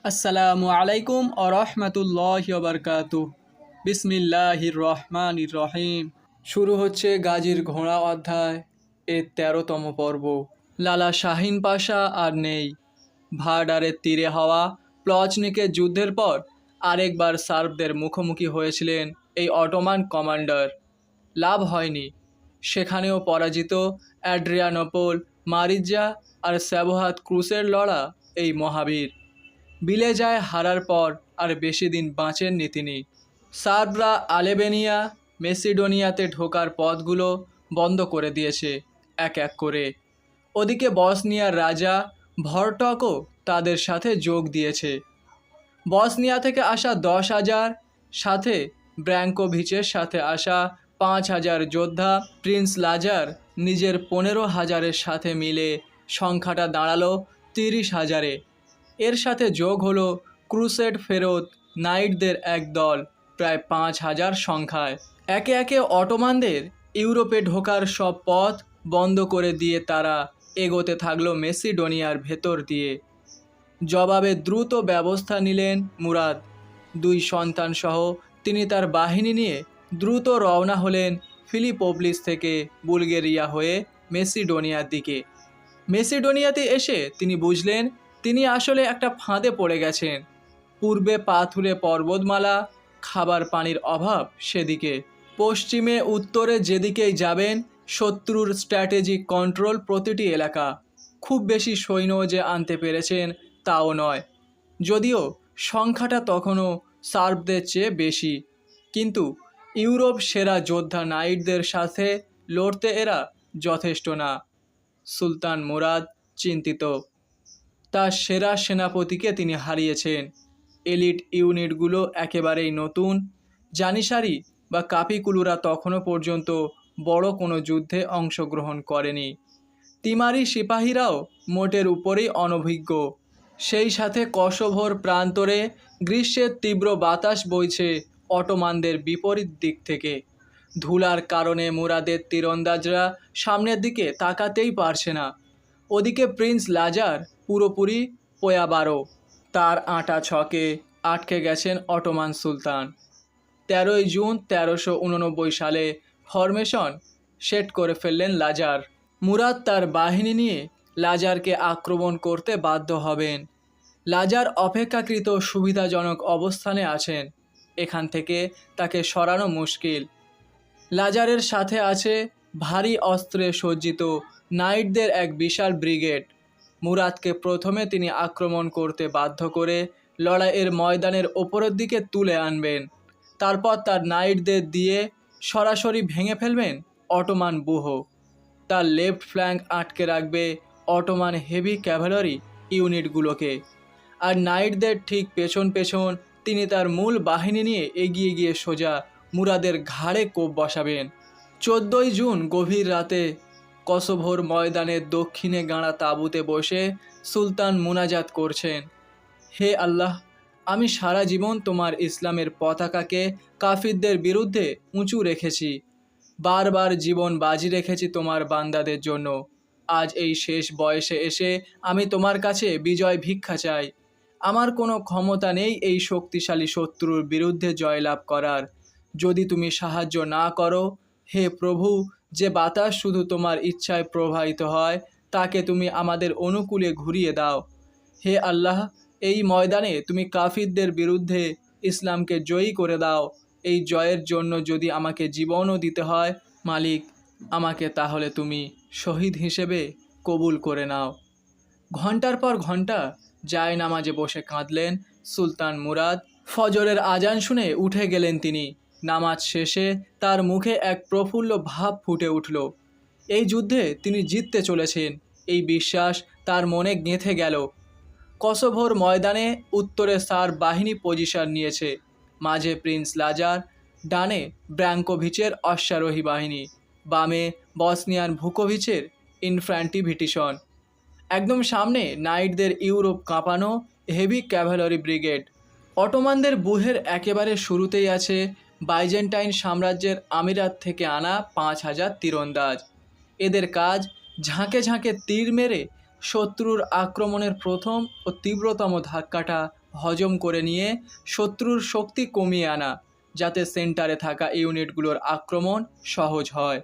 আসসালামু আলাইকুম আ রহমতুল্লাহি ওয়া বারাকাতুহু। বিসমিল্লাহির রহমানির রহিম। শুরু হচ্ছে গাজীর ঘোড়া অধ্যায় এর ১৩তম পর্ব। লালা শাহিন পাশা আর নেই। ভার্ডারের তীরে হওয়া প্লচনিকের যুদ্ধের পর আরেকবার সার্বদের মুখোমুখি হয়েছিলেন এই অটোমান কমান্ডার। লাভ হয়নি। সেখানেও পরাজিত অ্যাড্রিয়ানোপল, মারিজ্জা আর স্যাবোহাত ক্রুসের লড়া এই মহাবীর। বিলে যায় হারার পর আর বেশি দিন বাঁচেননি তিনি। সার্বরা আলেবেনিয়া, মেসিডোনিয়াতে ঢোকার পথগুলো বন্ধ করে দিয়েছে এক এক করে। ওদিকে বসনিয়ার রাজা ভরটকও তাদের সাথে যোগ দিয়েছে। বসনিয়া থেকে আসা 10,000 সাথে ব্র্যাঙ্কোভিচের সাথে আসা 5,000 যোদ্ধা, প্রিন্স লাজার নিজের 15,000-এর সাথে মিলে সংখ্যাটা দাঁড়ালো 30,000-এ। এর সাথে যোগ হলো ক্রুসেড ফেরত নাইটদের এক দল প্রায় 5,000 সংখ্যায়। একে একে অটোমানদের ইউরোপে ঢোকার সব পথ বন্ধ করে দিয়ে তারা এগোতে থাকলো মেসিডোনিয়ার ভেতর দিয়ে। জবাবে দ্রুত ব্যবস্থা নিলেন মুরাদ। 2 সন্তানসহ তিনি তার বাহিনী নিয়ে দ্রুত রওনা হলেন ফিলিপোপলিস থেকে বুলগেরিয়া হয়ে মেসিডোনিয়ার দিকে। মেসিডোনিয়াতে এসে তিনি বুঝলেন তিনি আসলে একটা ফাঁদে পড়ে গেছেন। পূর্বে পাথুরে পর্বতমালা, খাবার পানির অভাব সেদিকে। পশ্চিমে উত্তরে যেদিকেই যাবেন শত্রুর স্ট্র্যাটেজিক কন্ট্রোল প্রতিটি এলাকা। খুব বেশি সৈন্য যে আনতে পেরেছেন তাও নয়, যদিও সংখ্যাটা তখনও সার্বদের চেয়ে বেশি। কিন্তু ইউরোপ সেরা যোদ্ধা নাইটদের সাথে লড়তে এরা যথেষ্ট না। সুলতান মুরাদ চিন্তিত। তার সেরা সেনাপতিকে তিনি হারিয়েছেন। এলিট ইউনিটগুলো একেবারেই নতুন। জানিসারি বা কাপিকুলুরা তখনও পর্যন্ত বড় কোনো যুদ্ধে অংশগ্রহণ করেনি। তিমারি সিপাহীরাও মোটের উপরেই অনভিজ্ঞ। সেই সাথে কসোভোর প্রান্তরে গ্রীষ্মের তীব্র বাতাস বইছে অটোমানদের বিপরীত দিক থেকে। ধুলার কারণে মুরাদের তীরন্দাজরা সামনের দিকে তাকাতেই পারছে না। ওদিকে প্রিন্স লাজার পুরোপুরি পোয়াবারো। তার আঁটা ছকে আটকে গেছেন অটোমান সুলতান। 13ই জুন 1389 সালে ফরমেশন সেট করে ফেললেন লাজার। মুরাদ তার বাহিনী নিয়ে লাজারকে আক্রমণ করতে বাধ্য হবেন। লাজার অপেক্ষাকৃত সুবিধাজনক অবস্থানে আছেন। এখান থেকে তাকে সরানো মুশকিল। লাজারের সাথে আছে ভারী অস্ত্রে সজ্জিত নাইটদের এক বিশাল ব্রিগেড। মুরাদকে প্রথমে তিনি আক্রমণ করতে বাধ্য করে লড়াইয়ের ময়দানের ওপরের দিকে তুলে আনবেন। তারপর তার নাইটদের দিয়ে সরাসরি ভেঙে ফেলবেন অটোমান ব্যূহ। তার লেফট ফ্ল্যাঙ্ক আটকে রাখবে অটোমান হেভি ক্যাভালারি ইউনিটগুলোকে। আর নাইটদের ঠিক পেছন পেছন তিনি তার মূল বাহিনী নিয়ে এগিয়ে গিয়ে সোজা মুরাদের ঘাড়ে কোপ বসাবেন। 14ই জুন গভীর রাতে কসোভোর ময়দানের দক্ষিণে গাঁড়া তাঁবুতে বসে সুলতান মুনাজাত করছেন। হে আল্লাহ, আমি সারা জীবন তোমার ইসলামের পতাকাকে কাফিরদের বিরুদ্ধে উঁচু রেখেছি। বারবার জীবন বাজি রেখেছি তোমার বান্দাদের জন্য। আজ এই শেষ বয়সে এসে আমি তোমার কাছে বিজয় ভিক্ষা চাই। আমার কোনো ক্ষমতা নেই এই শক্তিশালী শত্রুর বিরুদ্ধে জয়লাভ করার। যদি তুমি সাহায্য না করো, হে প্রভু, যে বাতাস শুধু তোমার ইচ্ছায় প্রবাহিত হয় তাকে তুমি আমাদের অনুকূলে ঘুরিয়ে দাও। হে আল্লাহ, এই ময়দানে তুমি কাফিরদের বিরুদ্ধে ইসলামকে জয়ী করে দাও। এই জয়ের জন্য যদি আমাকে জীবনও দিতে হয় মালিক, আমাকে তাহলে তুমি শহীদ হিসেবে কবুল করে নাও। ঘন্টার পর ঘন্টা জায় নামাজে বসে কাঁদলেন সুলতান মুরাদ। ফজরের আজান শুনে উঠে গেলেন তিনি। নামাজ শেষে তার মুখে এক প্রফুল্ল ভাব ফুটে উঠল। এই যুদ্ধে তিনি জিততে চলেছেন, এই বিশ্বাস তার মনে গেঁথে গেল। কসোভোর ময়দানে উত্তরে সার বাহিনী পজিশন নিয়েছে। মাঝে প্রিন্স লাজার, ডানে ব্র্যাঙ্কোভিচের অশ্বারোহী বাহিনী, বামে বসনিয়ান ভুকোভিচের ইনফ্যান্টিভিটিশন। একদম সামনে নাইটদের ইউরোপ কাঁপানো হেভি ক্যাভালারি ব্রিগেড। অটোমানদের ব্যূহের একেবারে শুরুতেই আছে বাইজেন্টাইন সাম্রাজ্যের আমিরাত থেকে আনা 5,000 তীরন্দাজ। এদের কাজ ঝাঁকে ঝাঁকে তীর মেরে শত্রুর আক্রমণের প্রথম ও তীব্রতম ধাক্কাটা হজম করে নিয়ে শত্রুর শক্তি কমিয়ে আনা, যাতে সেন্টারে থাকা ইউনিটগুলোর আক্রমণ সহজ হয়।